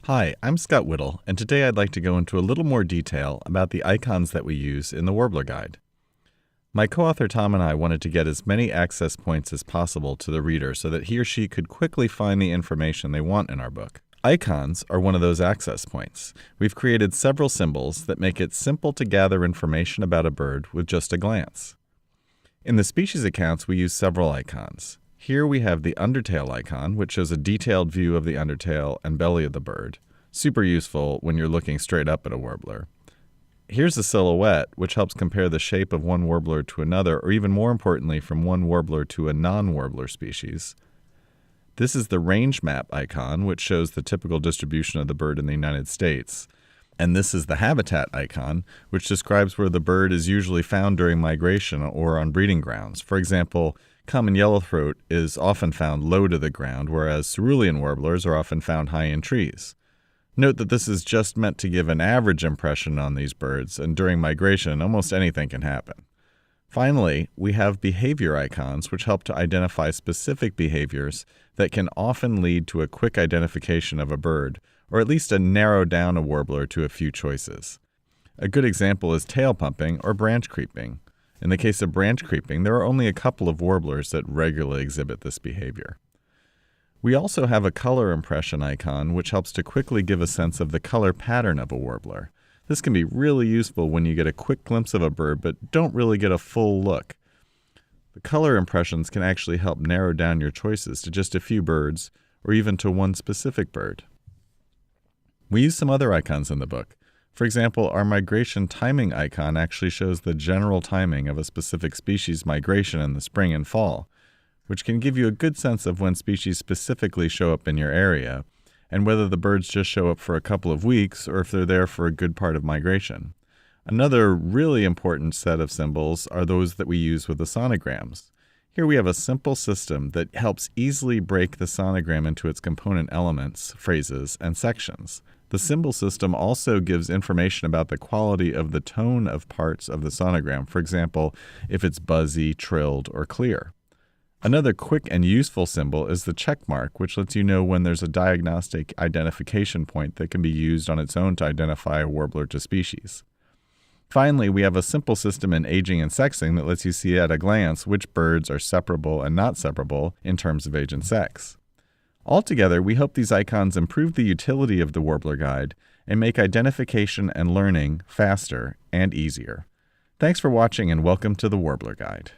Hi, I'm Scott Whittle, and today I'd like to go into a little more detail about the icons that we use in the Warbler Guide. My co-author Tom and I wanted to get as many access points as possible to the reader so that he or she could quickly find the information they want in our book. Icons are one of those access points. We've created several symbols that make it simple to gather information about a bird with just a glance. In the species accounts, we use several icons. Here we have the undertail icon, which shows a detailed view of the undertail and belly of the bird. Super useful when you're looking straight up at a warbler. Here's the silhouette, which helps compare the shape of one warbler to another, or even more importantly, from one warbler to a non-warbler species. This is the range map icon, which shows the typical distribution of the bird in the United States. And this is the habitat icon, which describes where the bird is usually found during migration or on breeding grounds. For example, common yellowthroat is often found low to the ground, whereas cerulean warblers are often found high in trees. Note that this is just meant to give an average impression on these birds, and during migration, almost anything can happen. Finally, we have behavior icons, which help to identify specific behaviors that can often lead to a quick identification of a bird, or at least to narrow down a warbler to a few choices. A good example is tail pumping or branch creeping. In the case of branch creeping, there are only a couple of warblers that regularly exhibit this behavior. We also have a color impression icon, which helps to quickly give a sense of the color pattern of a warbler. This can be really useful when you get a quick glimpse of a bird but don't really get a full look. The color impressions can actually help narrow down your choices to just a few birds or even to one specific bird. We use some other icons in the book. For example, our migration timing icon actually shows the general timing of a specific species migration in the spring and fall, which can give you a good sense of when species specifically show up in your area, and whether the birds just show up for a couple of weeks or if they're there for a good part of migration. Another really important set of symbols are those that we use with the sonograms. Here we have a simple system that helps easily break the sonogram into its component elements, phrases, and sections. The symbol system also gives information about the quality of the tone of parts of the sonogram, for example, if it's buzzy, trilled, or clear. Another quick and useful symbol is the check mark, which lets you know when there's a diagnostic identification point that can be used on its own to identify a warbler to species. Finally, we have a simple system in aging and sexing that lets you see at a glance which birds are separable and not separable in terms of age and sex. Altogether, we hope these icons improve the utility of the Warbler Guide and make identification and learning faster and easier. Thanks for watching and welcome to the Warbler Guide.